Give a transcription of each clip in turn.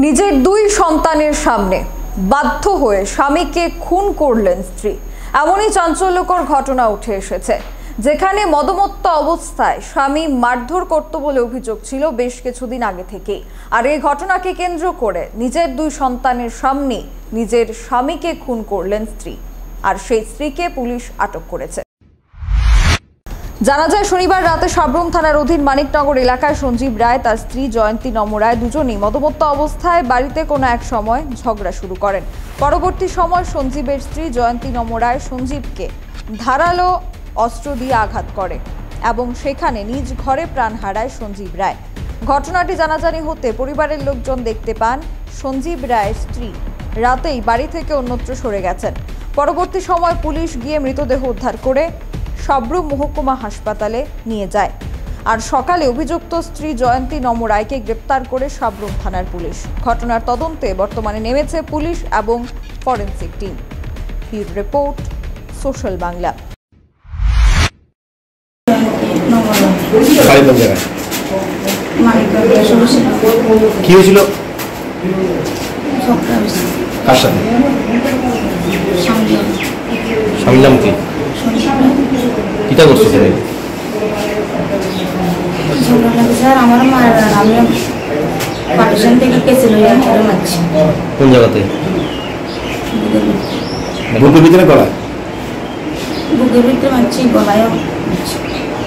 নিজের দুই সন্তানের সামনে বাধ্য হয়ে স্বামীকে খুন করলেন স্ত্রী। এমনই চাঞ্চল্যকর ঘটনা উঠে এসেছে, যেখানে মদমত্ত অবস্থায় স্বামী মারধর করত বলে অভিযোগ ছিল বেশ কিছুদিন আগে থেকেই। আর এই ঘটনাকে কেন্দ্র করে নিজের দুই সন্তানের সামনে নিজের স্বামীকে খুন করলেন স্ত্রী, আর সেই স্ত্রীকে পুলিশ আটক করেছে। জানা যায়, শনিবার রাতে সাবরুম থানার অধীন মানিকনগর এলাকায় সঞ্জীব রায় তার স্ত্রী জয়ন্তী নম রায় দুজনেই মদমত্ত অবস্থায় বাড়িতে কোনো এক সময় ঝগড়া শুরু করেন। পরবর্তী সময় সঞ্জীবের স্ত্রী জয়ন্তী নম রায় সঞ্জীবকে ধারালো অস্ত্র দিয়ে আঘাত করে এবং সেখানে নিজ ঘরে প্রাণ হারায় সঞ্জীব রায়। ঘটনাটি জানাজানি হতে পরিবারের লোকজন দেখতে পান সঞ্জীব রায়ের স্ত্রী রাতেই বাড়ি থেকে অন্যত্র সরে গেছেন। পরবর্তী সময় পুলিশ গিয়ে মৃতদেহ উদ্ধার করে সাবরুম মহকুমা হাসপাতালে নিয়ে যায়। আর সকালে অভিযুক্ত স্ত্রী জয়ন্তী নম রায়কে গ্রেপ্তার করে সাবরুম থানার পুলিশ। ঘটনার তদন্তে বর্তমানে নেমেছে পুলিশ এবং forensic team. Bureau report, social Bangla. কি হয়েছিল? কার সাথে? স্বামীর নাম কি? কিটা করছো তুমি? আমার মায়ের আমি পার্টিশন থেকে কেসে লইয়া ধরে মারছি। কোন জায়গাতে? বুকের ভিতরে গলা? বুকের ভিতরে মারছি, গলায়ও।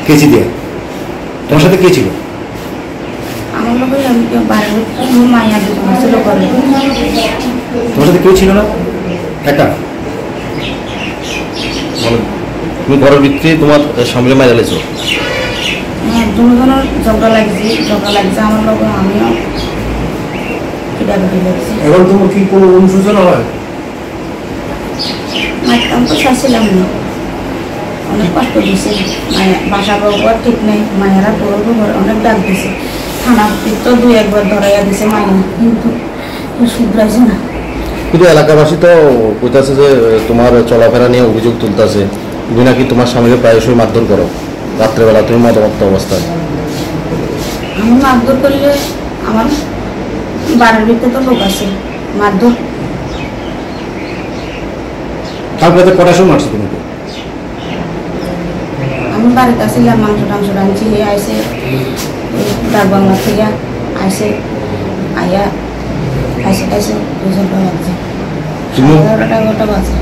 কেচি দিয়ে? তোমার সাথে কে ছিল? আমার লোক আমি বাইরে মায়া দুজন ছিল করে। তোমার সাথে কেউ ছিল না? একা? তুমি ঘরের ভিতরে তোমার স্বামীর মায়া জ্বালেছো? হ্যাঁ, দুজনের ঝগড়া লাগছে আমার লোক, আমিও পিটাপিটি লাগছি। এখন তোমার কি কোনো অনুশোচনা হয়? মারতাম তো চাইছিলাম না, অনেক কষ্ট দিয়েছে। বাসা ব্যবহার ঠিক নেই, মায়েরা তোর অনেক ডাক দিছে। থানা তো দুই একবার ধরাইয়া দিছে মাইনা, কিন্তু শুধরাইছে না। কিন্তু এলাকাবাসী তো বলতেছে যে তোমার চলাফেরা নিয়ে অভিযোগ তুলতেছে, তুমি নাকি তোমার স্বামীকে প্রায়শই মারধর করো রাত্রেবেলা, তুমি মদমত্ত অবস্থায়। আমি মারধর করলে আমার বাড়ির ভিতরে তো লোক আছে, মারধর। তারপরে কটার সময় মারছো তোমাকে? আমি বাড়িতে আসছিলাম, মাংস টাংস রাঁধছি, আইসে ডাক বাংলা থেকে আইসে আইয়া খাইছে দুজন লাগছে। 11টা বাজে।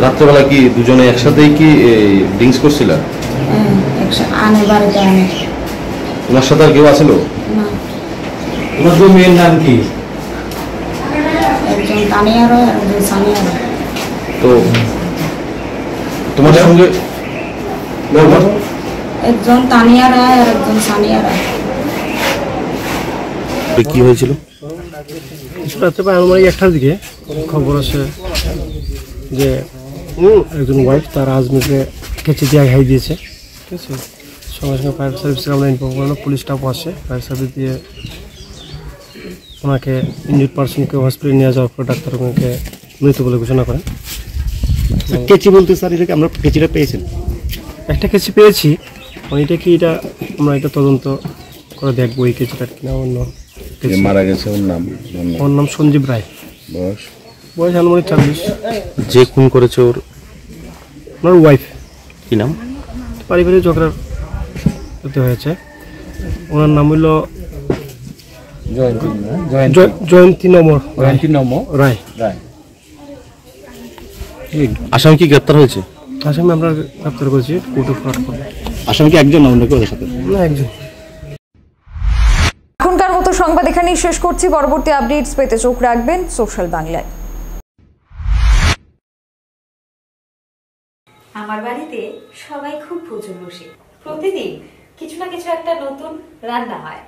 রাত্রেবেলা কি দুজনে একসাথেই কি ড্রিঙ্কস করছিল? হ্যাঁ, আনে বাড়িতে আনে। তোমার সাথে আর কেউ আছিল না। তোমার তো মেয়ের নাম কি? একজন তানিয়া রয় আর একজন সানিয়া রয়। তো তোমার সঙ্গে একজন তানিয়া রায় আর একজন সানিয়া রায়। কি হয়েছিল? রাত্রে প্রায় আমার 1টার দিকে খবর আসে যে একজন ওয়াইফ তার হাজবেন্ডকে কেচে দিয়ে খাই দিয়েছে। ঠিক আছে, সঙ্গে সঙ্গে ফায়ার সার্ভিসকে আমরা ইনফর্ম করলাম, পুলিশ স্টাফও আসে। ফায়ার সার্ভিস দিয়ে ওনাকে ইনজুর্ড পার্সনকে হসপিটালে নিয়ে যাওয়ার পর ডাক্তার ওনাকে মৃত বলে ঘোষণা করেন। কেচি বলতে স্যার এটাকে আমরা কেচিটা পেয়েছেন? একটা কেচি পেয়েছি, এটা কি এটা আমরা এটা তদন্ত করে দেখবো এই কেচিটার কিনা অন্য। মারা গেছে ওর নাম সঞ্জীব রায়, বয়স আনুমানিক 40। যে খুন করেছে ওনার ওয়াইফ। কি নাম? পারিবারিক ঝগড়ার হতে হয়েছে। ওনার নাম হইল জয়ন্তী নম রায়। আসামি কি গ্রেপ্তার হয়েছে? আসামি আমরা গ্রেপ্তার করেছি, কোর্টে ফরওয়ার্ড করব। আসামি কি একজন না অন্য কেউ সাথে? না, একজন। এখনকার মতো সংবাদ এখানেই শেষ করছি। পরবর্তী আপডেটস পেতে চোখ রাখবেন সোশ্যাল বাংলায়। আমার বাড়িতে সবাই খুব প্রচুর বসে, প্রতিদিন কিছু না কিছু একটা নতুন রান্না হয়,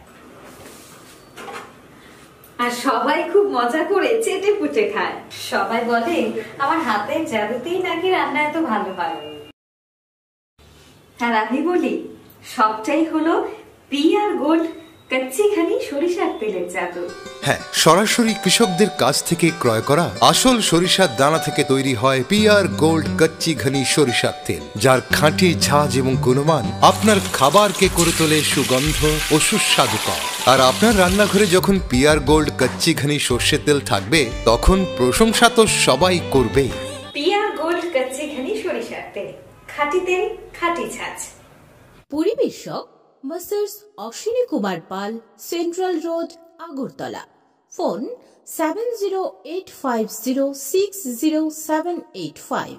আর সবাই খুব মজা করে চেটে পুটে খায়। সবাই বলে আমার হাতের জাদুতেই নাকি রান্না এত ভালো হয়। আর আমি বলি সবটাই হলো পিআর গোল্ড কচ্চি ঘনি সরিষার তেলের জাদু। হ্যাঁ, সরাসরি কৃষকদের কাছ থেকে ক্রয় করা আসল সরিষার দানা থেকে তৈরি হয় পিআর গোল্ড কচ্চি ঘনি সরিষার তেল, যার খাঁটি ঝাঁজ এবং গুণমান আপনার খাবারকে করে তোলে সুগন্ধ ও সুস্বাদুকর। আর আপনার রান্নাঘরে যখন পিআর গোল্ড কচ্চি ঘনি সর্ষের তেল থাকবে, তখন প্রশংসা তো সবাই করবেই। পিআর গোল্ড কচ্চি ঘনি সরিষার তেল, খাঁটি তেল, খাঁটি ছাঁচ। পরিবেশক masters Ashwini Kumar Pal, central road, Agartala. Phone 7085060785।